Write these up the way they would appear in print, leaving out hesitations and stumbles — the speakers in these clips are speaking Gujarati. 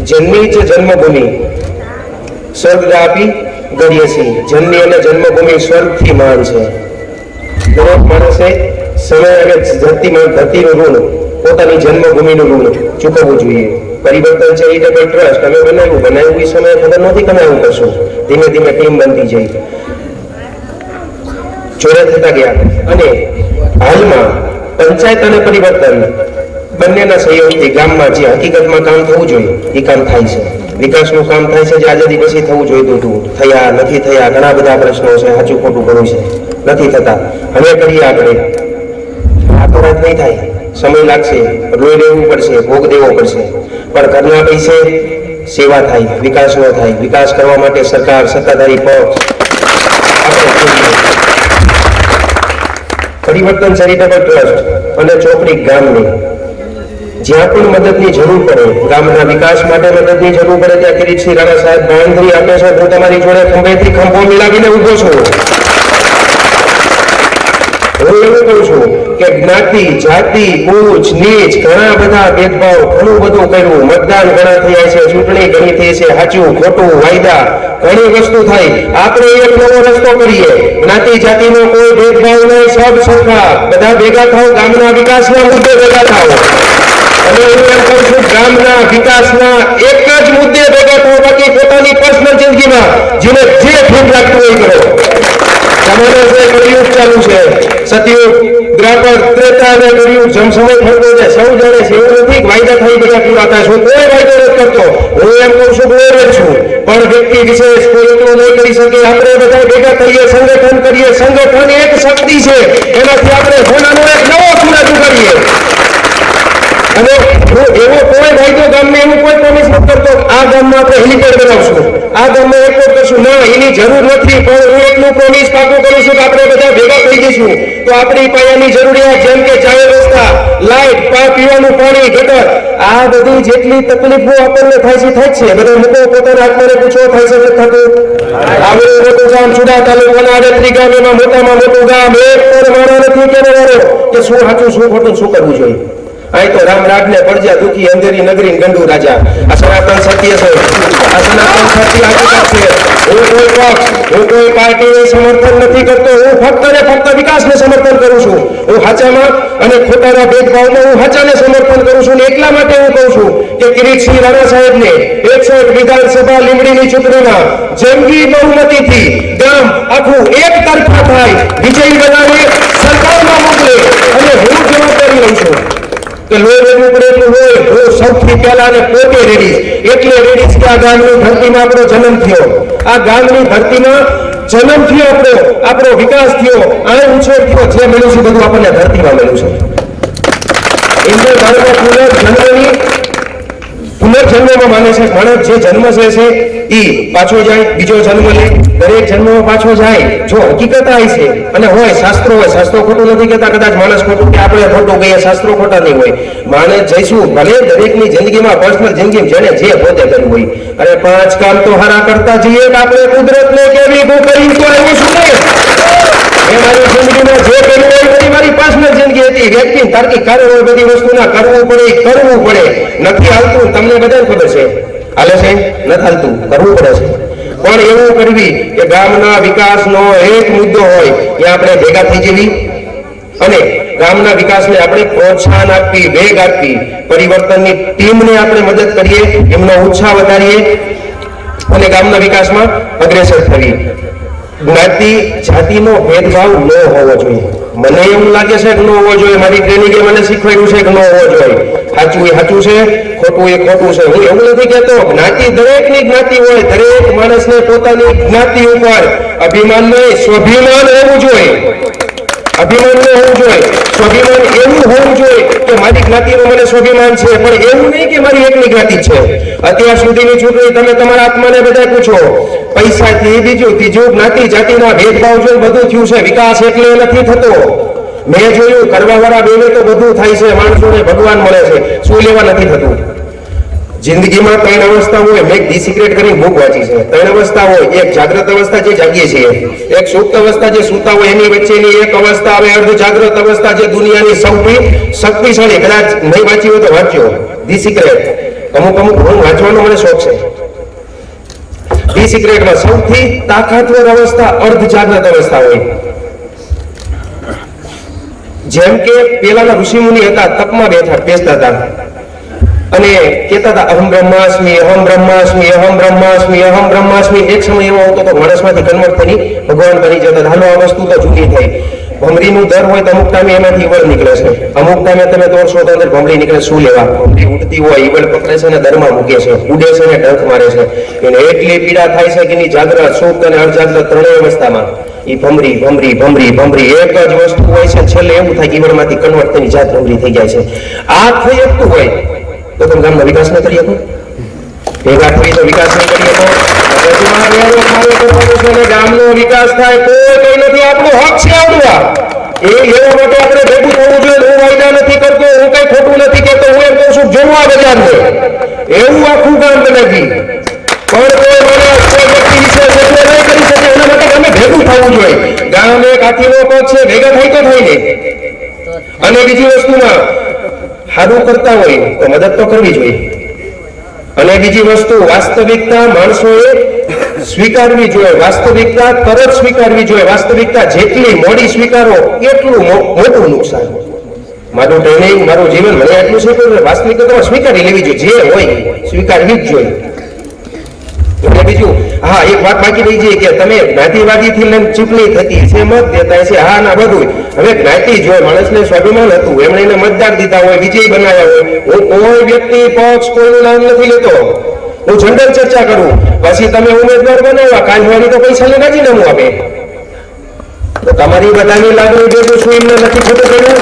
જન્મી છે જન્મભૂમિ સ્વર્ગ આપી ગળ્યસી. જન્મી અને જન્મભૂમિ સ્વર્ગથી મહાન છે. દરેક માણસે સમય અને ધરતીનું ઋણ, પોતાની જન્મભૂમિનું ઋણ ચૂકવવું જોઈએ. પરિવર્તન ચેરિટેબલ ટ્રસ્ટ અમે બનાવ્યું એ સમયે ખબર નહોતી તમે આવું કરશો. ધીમે ધીમે ટીમ બનતી જઈ, જોડે થતા ગયા અને હાલમાં પંચાયત અને પરિવર્તન બંનેના સહયોગથી ગામમાં જે હકીકતમાં કામ થવું જોઈએ એ કામ થાય છે. વિકાસનું કામ થાય છે જે આઝાદી પછી થવું જોઈતું હતું. થયા નથી થયા, ઘણા બધા પ્રશ્નો છે, સાચું ખોટું કરવું છે, નથી થતા. હવે કરીએ આપણે. આ તો વાત નહીં થાય, સમય લાગશે, રોઈ લેવું પડશે, ભોગ દેવો પડશે, પણ ઘરના પૈસે સેવા થાય, વિકાસ ન થાય. વિકાસ કરવા માટે સરકાર, સત્તાધારી પક્ષ પરિવર્તન ચેરિટેબલ ટ્રસ્ટ અને ચોપડી ગામની જ્યાં પણ મદદની જરૂર પડે, ગામના વિકાસ માટે મદદની જરૂર પડે ત્યાં કિરીટસિંહ રાણા સાહેબ બાંધરી આપે છે. હું તમારી જોડે ખંભેથી ખંભો મિલાવીને ઉભો છું. હું એવું કહું છું કે જ્ઞાતિ, જાતિ, ઊંચ નીચ, ઘણા બધા ભેદભાવ, ઘણું બધું કર્યું. મતદાન ઘણા થયા છે, ચૂંટણી ઘણી થઈ છે, સાચું ખોટું વાયદા ઘણી વસ્તુ થઈ. આપણે એક નવો રસ્તો કરીએ. જ્ઞાતિ જાતિનો કોઈ ભેદભાવ નહીં, સબ સરખા, બધા ભેગા થાવ, ગામના વિકાસના મુદ્દે ભેગા થાવ. અને હું એમ કહું છું ગામના વિકાસના એક જ મુદ્દે ભેગા થાવ, બાકી પોતાની પર્સનલ જિંદગીમાં જેને જે ઠીક લાગતું હોય કરો. તમારે જે કળિયુગ ચાલુ છે, સતયુગ, દ્વાપર, ત્રેતા અને કળિયુગ જેમ સમય ફરતો છે, સૌ જાણે છે. એવું નથી કે વાયદા થઈ બધા પૂરા થાય. હું કોઈ વાયદો નથી કરતો. હું એમ કહું છું બોર જ છું, પણ વ્યક્તિ વિશેષ કોઈ એટલું નહીં કરી શકે. આપણે બધા ભેગા થઈએ, સંગઠન કરીએ. સંગઠન એક શક્તિ છે, એનાથી આપણે સોનાનો એક નવો સૂરજ ઉગાડીએ. અને હું એવો કોઈ વાયદો ગામને એવું કોઈ પ્રોમિસ નથી કરતો આ ગામમાં આપણે હેલિપેડ બનાવશું, આ ગામમાં એરપોર્ટ કરશું. ના, એની જરૂર નથી. પણ હું એટલું પ્રોમિસ પાકું કરું છું કે આપણે બધા ભેગા થઈ જઈશું તો આપણી પાયાની જરૂરિયાત જેમ કે જાહેર રસ્તા, લાઇટ, પીવાનું પાણી, ગટર, આ બધી જેટલી તકલીફો આપણને થાય છે બધા મૂકો પોતાના આત્માને પૂછો, થાય છે થતું. આવેલું મોટું ગામ ચુડા તાલુકાના 38 ગામ, એમાં મોટામાં મોટું ગામ. એક પણ મારા નથી કેવો વાળો કે શું સાચું શું ખોટું શું કરવું જોઈએ. અહીં તો રામ રાજને પડ્યા દુખી, અંધેરી નગરી, ગંડુ રાજા. આ સનાતન સત્ય છે, આ સનાતન સત્ય હકીકત છે. હું કોઈ પક્ષ, હું કોઈ પાર્ટીને સમર્થન નથી કરતો. હું ફક્ત ને ફક્ત વિકાસને સમર્થન કરું છું. હું હાચામાં અને ખોટાના ભેદભાવમાં હું હાચાને સમર્થન કરું છું. ને એટલા માટે હું કહું છું કે કિરીટસિંહ રાણા સાહેબને 61 વિધાનસભા લીંબડીની ચૂંટણીમાં જંગી બહુમતીથી ગામ આખું એક તરફા થાય, વિજય બનાવી સરકારમાં મોકલે. અને હું જવાબદારી લઉં છું કે લોહી લેવું પડે એટલું હોય. હું સૌથી પહેલા અને પોતે રેડીશ. એટલે રેડીશ કે આ ગામની ધરતીમાં આપણો જન્મ થયો, આ ગામની ધરતીમાં જન્મ થયો, આપણો વિકાસ થયો, આ ઉછેર થયો. જે મળ્યું છે બધું આપણને ધરતીમાં મળ્યું છે. એમને માણસના પુનર્જન્મમાં માને છે. માણસ જે જન્મ છે એ પાછો જાય, બીજો જન્મ લે, દરેક જન્મમાં પાછો જાય. જો હકીકત આવી છે અને હોય, શાસ્ત્રો હોય, શાસ્ત્રો ખોટું નથી કહેતા. કદાચ માણસ ખોટું કે આપણે ખોટું કહીએ, શાસ્ત્રો ખોટા નહીં હોય. માણસ જઈશું ભલે દરેકની જિંદગીમાં, પર્સનલ જિંદગી જેને જે પોતે કર્યું હોય. અને 5 કામ તો હારા કરતા જઈએ કે આપણે કુદરતને કેવી ગો કરી તો એવું શું નહીં. એ મારી જિંદગીમાં જે કર્યું હોય બધી મારી પર્સનલ જિંદગી હતી. વ્યક્તિ તાર્કિક કારણ હોય, બધી વસ્તુના કરવું પડે, કરવું પડે. નથી આવતું, તમને બધાને ખબર છે. હાલે છે, નથી હાલતું, કરવું પડે છે. પણ એવું કરવી કે ગામના વિકાસનો એક મુદ્દો હોય એ આપણે ભેગા થઈ જવી અને ગામના વિકાસને આપણે પ્રોત્સાહન આપવી, વેગ આપવી. પરિવર્તનની ટીમને આપણે મદદ કરીએ, એમનો ઉત્સાહ વધારીએ અને ગામના વિકાસમાં અગ્રેસર થવી. જ્ઞાતિ જાતિનો ભેદભાવ ન હોવો જોઈએ. મને એવું લાગે છે કે ન હોવો જોઈએ. મારી ટ્રેનિંગે મને શીખવાડ્યું છે કે ન હોવો જોઈએ. સાચું એ સાચું છે, ખોટું એ ખોટું છે. હું એવું નથી કહેતો. જ્ઞાતિ દરેકની જ્ઞાતિ હોય, દરેક માણસને પોતાની જ્ઞાતિ ઉપર અભિમાન નહીં, સ્વાભિમાન હોવું જોઈએ. અભિમાન ન હોવું જોઈએ, સ્વાભિમાન એવું હોવું જોઈએ કે મારી જ્ઞાતિનું મને સ્વાભિમાન છે. પણ એવું નહીં કે મારી એકની જ્ઞાતિ છે. અત્યાર સુધીની ચૂંટણી તમે તમારા આત્માને બધા પૂછો, પૈસાથી બીજું ત્રીજું જ્ઞાતિ જાતિના ભેદભાવ જોઈને બધું થયું છે. વિકાસ એટલે નથી થતો. મેં જોયું કરવાવાળા બેને તો બધું થાય છે, માણસોને ભગવાન મળે છે, શું લેવા નથી થતું. જિંદગીમાં 3 અવસ્થા હોય. મેં ધી સિક્રેટ કરીને બુક વાંચી છે. 3 અવસ્થા હોય. એક જાગ્રત અવસ્થા જે જાગીએ છીએ, એક સુપ્ત અવસ્થા જે સૂતા હોય એની વચ્ચેની એક અવસ્થા આવે અર્ધ જાગ્રત અવસ્થા, જે દુનિયાની સૌથી શક્તિશાળી. કદાચ નહીં વાંચી હોય તો વાંચ્યો ધી સિક્રેટ. અમુક હું વાંચવાનો મને શોખ છે. ધી સિક્રેટમાં સૌથી તાકાતવર અવસ્થા અર્ધ જાગ્રત અવસ્થા હોય. જેમ કે પેલાના ઋષિમુનિ હતા, તપમાં બેસતા હતા અને કહેતા હતા અહમ બ્રહ્માસ્મિ, અહમ બ્રહ્માસ્મિ, અહમ બ્રહ્માસ્મિ, અહમ બ્રહ્માસ્મિ. એક સમય એવો આવતો તો માણસમાંથી કન્વર્ટ થઈ ભગવાન બની જતા. હાલો આ વસ્તુ તો જૂની થઈ. ભમરીનું દર હોય તો અમુક ટાઈમે એમાંથી ઈવળ નીકળે છે, અમુક ટાઈમે તમે દોડશો તો અંદર ભમરી નીકળે. શું લેવા? ભમરી ઉડતી હોય, ઈવળ પકડે છે ને દરમાં મૂકે છે, ઉડે છે ને ડંખ મારે છે. એને એટલી પીડા થાય છે કે એની જાગ્રત, સુપ્ત અને અર્ધજાગ્રત ત્રણેય અવસ્થામાં એ ભમરી ભમરી ભમરી ભમરી એક જ વસ્તુ હોય છે. છેલ્લે એવું થાય કે ઈવળમાંથી કન્વર્ટ થઈને જાત ભમરી થઈ જાય છે. આ થઈ શકતું હોય તો તમે ગામનો વિકાસ ન કરી શકો? ભેગા થઈ તો વિકાસ ન કરી શકો? ગામનો વિકાસ થાય કોઈ કઈ નથી. આપણું હક છે. આપણું એ લેવા માટે આપણે ભેગું થવું જોઈએ. હું વાયદા નથી કરતો, હું કઈ ખોટું નથી કહેતો. હું એમ કહું છું જોવા બજારને એવું આખું ગામ બનાવી પણ કોઈ મને કોઈ વ્યક્તિ વિશે નહીં કરી શકે. એના માટે અમે ભેગું થવું જોઈએ. ગામ એક હાથીનો પગ છે, ભેગા થાય તો થાય નહીં. અને બીજી વસ્તુમાં સારું કરતા હોય તો મદદ તો કરવી જોઈએ. અને બીજી વસ્તુ વાસ્તવિકતા માણસોએ સ્વીકારવી જોઈએ. વાસ્તવિકતા તરત સ્વીકારવી જોઈએ. વાસ્તવિકતા જેટલી મોડી સ્વીકારો એટલું મોટું નુકસાન. મારું ટ્રેનિંગ, મારું જીવન મને એટલું છે કે વાસ્તવિકતા સ્વીકારી લેવી જોઈએ. જે હોય સ્વીકારવી જ જોઈએ. એટલે બીજું હા એક વાત બાકી રહી છે કે તમે જ્ઞાતિવાદીથી લઈને ચૂંટણી થતી છે, મત દેતા છે, હા ના બધું. હવે જ્ઞાતિ જોઈ માણસને સ્વાભિમાન હતું, એમણે એને મતદાર દીધા હોય, વિજય બનાવ્યા હોય. હું કોઈ વ્યક્તિ પક્ષ કોઈનું નામ નથી લેતો. હું જનરલ ચર્ચા કરું. પછી તમે ઉમેદવાર બનાવ્યા, કાલ વાળી તો પૈસા લઈને રાજીનામું આપે તો તમારી બધાની લાગણી ભેગું શું એમને નથી ખોટું કર્યું?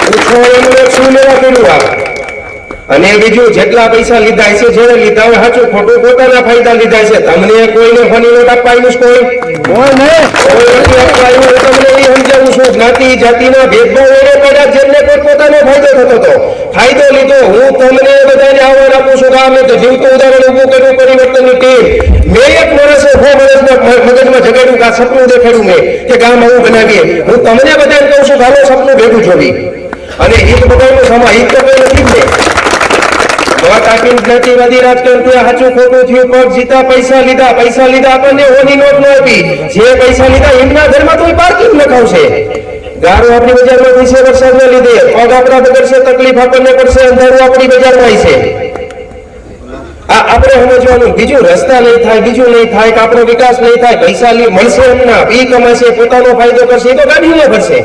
પૂછો એમને શું લેવા કર્યું આ? અને બીજું જેટલા પૈસા લીધા છે, જેને લીધા હોય સાચું ખોટું પોતાના ફાયદા લીધા છે. તમને કોઈને ફની નોટ આપવા આવ્યું કોઈ નથી આપવા આવ્યું. તમને એ સમજાવું છું જ્ઞાતિ જાતિના ભેદભાવ એને પડ્યા જેમને પોતાનો ફાયદો થતો હતો. ફાયદો લીધો. હું તમને બધાને આહવાન આપું છું કે અમે તો જીવતું ઉદાહરણ ઊભું કર્યું પરિવર્તનની ટીમ. મેં એક માણસે 6 વર્ષના મગજમાં જગાડ્યું કે આ સપનું દેખાડ્યું મેં કે ગામ આવું બનાવીએ. હું તમને બધાને કહું છું કે આવું સપનું ભેગું જોવી. અને હિત બધાનું સમા હિત તો કોઈ નથી જ નહીં. જ્ઞાતિવાદી રાજકારણ થયા, સાચું ખોટું થયું, પગ જીતા, પૈસા લીધા આપણને ઓની નોટ ન આપી. જે પૈસા લીધા એમના ઘરમાં તો પાર્કિંગ લખાવશે. ગારો આપણી બજારમાં થશે વરસાદના લીધે, પગ આપણા બગડશે, તકલીફ આપણને પડશે, અંધારું આપણી બજારમાં છે. આપણે સમજવાનું. બીજું રસ્તા નહીં થાય, બીજું નહીં થાય કે આપણો વિકાસ નહીં થાય. પૈસા મળશે એમના, ઈ કમાશે, પોતાનો ફાયદો કરશે, એ તો ગાડીને ભરશે.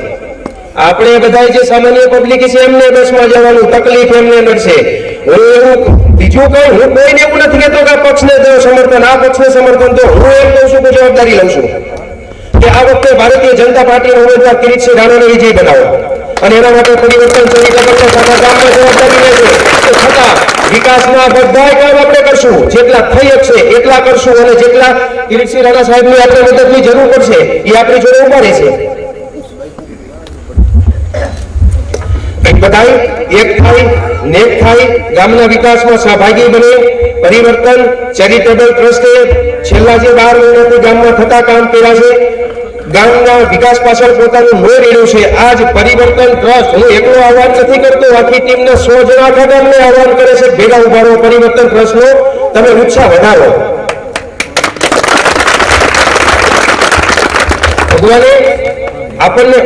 આપણે બધા જે સામાન્ય પબ્લિક છે એમને બસમાં જવાનું, તકલીફ એમને મળશે. હું એવું બીજું કઈ હું કોઈને એવું નથી કહેતો કે પક્ષને દો સમર્થન, આ પક્ષને સમર્થન દો. હું એમ કહું છું કે જવાબદારી લઉં છું કે આ વખતે ભારતીય જનતા પાર્ટીનો ઉમેદવાર કિરીટસિંહ રાણાને વિજય બનાવો અને એના માટે પરિવર્તન ગામમાં જવાબદારી લેશે. છતાં વિકાસના બધા કામ આપણે કરશું, જેટલા થઈ શકશે એટલા કરશું. અને જેટલા કિરીટસિંહ રાણા સાહેબની આપણે મદદની જરૂર પડશે એ આપણી જોડે ઉભા રહેશે. બધાય એક થાય, નેક થાય, ગામના વિકાસમાં સહભાગી બને. પરિવર્તન ચેરિટેબલ ટ્રસ્ટે છેલ્લા જે 12 મહિનાથી ગામમાં થતા કામ કર્યા છે, ગામના વિકાસ પાછળ પોતાનું લોહી રેડ્યું છે. આજ પરિવર્તન ટ્રસ્ટ હું એકલો આહવાન નથી કરતો, આખી ટીમને 100 જણા આખા ગામને આહવાન કરે છે ભેગા ઉભા રહો. પરિવર્તન ટ્રસ્ટનો તમે ઉત્સાહ વધારો. ભગવાને આપણને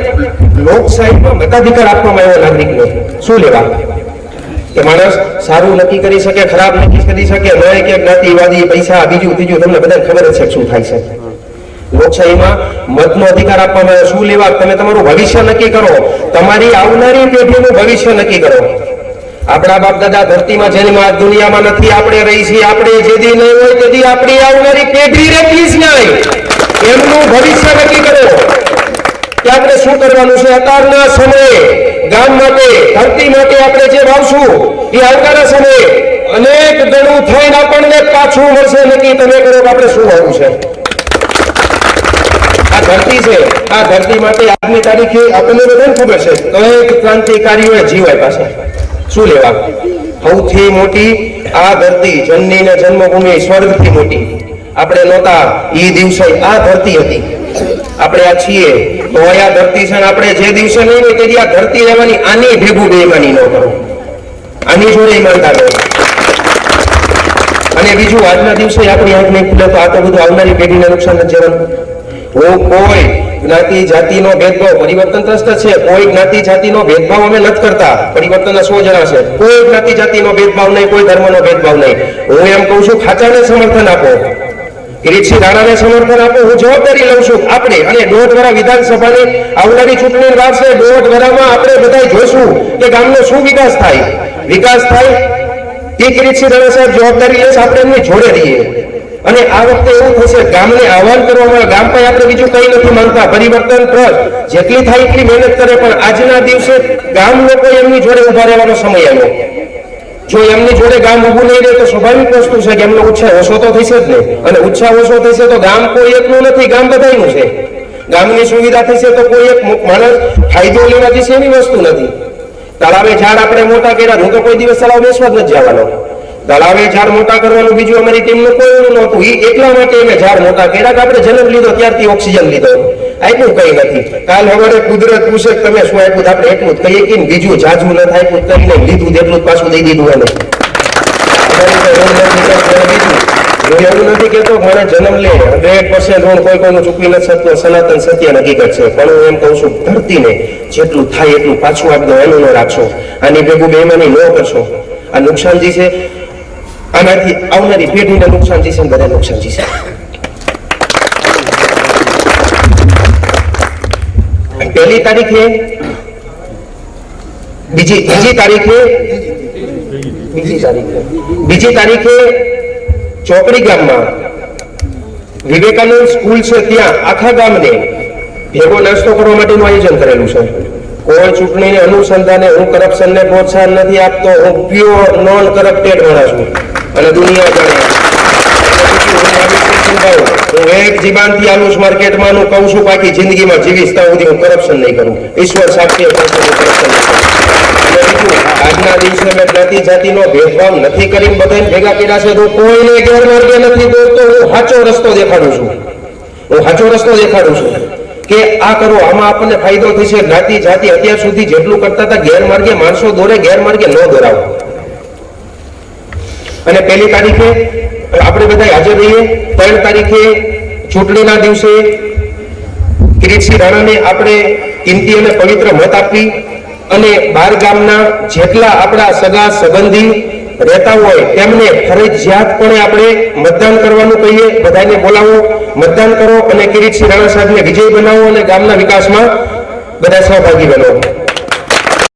લોકશાહીમાં મતાધિકાર આપવામાં આવ્યો નાગરિકને. શું લેવા? કે માણસ સારું નક્કી કરી શકે, ખરાબ નક્કી કરી શકે, ન્યાય કે જ્ઞાતિવાદી, પૈસા, બીજું ત્રીજું, તમને બધાને ખબર જ છે શું થાય છે. લોકશાહીમાં મતનો અધિકાર આપવામાં આવ્યો. શું લેવા? તમે તમારું ભવિષ્ય નક્કી કરો, તમારી આવનારી પેઢીનું ભવિષ્ય નક્કી કરો. આપણા બાપ દાદા ધરતીમાં જન્મ્યા, દુનિયામાં નથી, આપણે રહી છીએ. આપણે જેદી નહીં હોય તેથી આપણી આવનારી પેઢી રહેતી જ નહીં. એમનું ભવિષ્ય નક્કી કરો કે આપણે શું કરવાનું છે. અત્યારના સમયે ગામ માટે, ધરતી માટે આપણે જે વાવશું એ આવનારા સમયે અનેક ગણું થઈને આપણને પાછું મળશે. નક્કી તમે કરો કે આપણે શું વાવવું છે. આ ધરતી છે, આ ધરતી માટે આજની તારીખે આપણને બધાને ખબર છે કઈક ક્રાંતિકારીઓએ જીવ આપ્યા છે. શું લેવા? સૌથી મોટી આ ધરતી, જનની ને જન્મભૂમિ, સ્વર્ગથી મોટી આપણે નહોતા એ દિવસે આ ધરતી હતી. આપણે આ છીએ તો આ ધરતી છે. આપણે જે દિવસે નહીં હોય તેથી આ ધરતી રહેવાની. આની ભેગું બેઈમાની ન કરો, આની જોડે ઈમાનદાર રહો. અને બીજું, આજના દિવસે આપણી આંખ નહીં ખુલે તો આ તો બધું આવનારી પેઢીને નુકસાન જ જવાનું. હું કોઈ જ્ઞાતિ જાતિનો ભેદભાવ, પરિવર્તન ત્રસ્ત છે, કોઈ જ્ઞાતિ જાતિનો ભેદભાવ અમે નથી કરતા. પરિવર્તનના 100 જણા છે. કોઈ જ્ઞાતિ જાતિનો ભેદભાવ નહીં, કોઈ ધર્મનો ભેદભાવ નહીં. હું એમ કહું છું, ખાચાને સમર્થન આપો, કિરીટસિંહ રાણાને સમર્થન આપો. હું જવાબદારી લઉં છું આપણે. અને 1.5 વર્ષ વિધાનસભાની આવનારી ચૂંટણી વાર છે. 1.5 વર્ષમાં આપણે બધા જોઈશું કે ગામનો શું વિકાસ થાય. વિકાસ થાય એ કિરીટસિંહ રાણા સાહેબ જવાબદારી લેશે, આપણે એમની જોડે રહીએ. અને આ વખતે એવું થશે, ગામને આહવાન કરવામાં, ગામ પાસે આપણે બીજું કંઈ નથી માંગતા. પરિવર્તન ટ્રસ્ટ જેટલી થાય એટલી મહેનત કરે, પણ આજના દિવસે ગામ લોકો એમની જોડે ઉભા રહેવાનો સમય આવ્યો. જો એમની જોડે ગામ ઊભું નહીં રહે તો સ્વાભાવિક વસ્તુ છે કે એમનો ઉત્સાહ ઓછો તો થશે જ નહીં. અને ઉત્સાહ ઓછો થશે તો ગામ કોઈ એકનું નથી, ગામ બધાનું છે. ગામની સુવિધા થશે તો કોઈ એક માણસ ફાયદો લેવા જશે એની વસ્તુ નથી. તળાવે ઝાડ આપણે મોટા કર્યા, હું તો કોઈ દિવસ તળાવ બેસવા જ નથી જવાનો. તળાવે ઝાડ મોટા કરવાનું બીજું અમારી ટીમનું કોઈ નહોતું. એ એટલા માટે અમે ઝાડ મોટા કર્યા કે આપણે જન્મ લીધો ત્યારથી ઓક્સિજન લીધો. આટલું કઈ નથી. કાલ સવારે કુદરત પૂછે તમે શું આપ્યું, આપણે એટલું જ કહીએ કે બીજું જાજુ ન થાય, કરીને લીધું એટલું જ પાછું દઈ દીધું એને. એવું નથી કેતો મને જન્મ લે 100% ઋણ કોઈ કોઈનું ચૂકવી નથી શકતો. સનાતન સત્ય હકીકત છે. પણ હું એમ કહું છું, ધરતીને જેટલું થાય એટલું પાછું આપી દો, એનું ન રાખશો. આની ભેગું બેઈમાની ન કરશો. આ નુકસાનજી છે, આનાથી આવનારી પેઢીને નુકસાનજી છે, બધા નુકસાનજી છે. પહેલી તારીખે બીજી તારીખે ચોકડી ગામમાં વિવેકાનંદ સ્કૂલ છે, ત્યાં આખા ગામને ભેગો નાસ્તો કરવા માટેનું આયોજન કરેલું છે. કોઈ ચૂંટણીને અનુસંધાને હું કરપ્શનને પ્રોત્સાહન નથી આપતો. હું પ્યોર નોન કરપ્ટેડ માણસ છું અને દુનિયા જાણે. હું એક જીબાનથી આલુસ માર્કેટમાં કહું છું, બાકી જિંદગીમાં જીવીશ ત્યાં સુધી હું કરપ્શન નહીં કરું. ઈશ્વર સાક્ષી આજના દિવસે મેં જ્ઞાતિ જાતિનો ભેદભાવ નથી કરીને બધાને ભેગા કર્યા છે. તો કોઈને ગેરમાર્ગે નથી દોરતો. હું સાચો રસ્તો દેખાડું છું કે આ કરો, આમાં આપણને ફાયદો થશે. જ્ઞાતિ જાતિ અત્યાર સુધી જેટલું કરતા હતા ગેરમાર્ગે માણસો દોરે, ગેરમાર્ગે ન દોરાવો. અને 1 તારીખે આપણે બધા હાજર રહીએ. 3 તારીખે ચૂંટણીના દિવસે કિરીટસિંહ રાણાને આપણે કિંમતી અને પવિત્ર મત આપી અને 12 ગામના જેટલા આપણા સગા સંબંધી રહેતા હોય તેમને ફરજિયાતપણે આપણે મતદાન કરવાનું કહીએ. બધાને બોલાવો, મતદાન કરો અને કિરીટસિંહ રાણા સાહેબને વિજય બનાવો અને ગામના વિકાસમાં બધા સહભાગી બનો.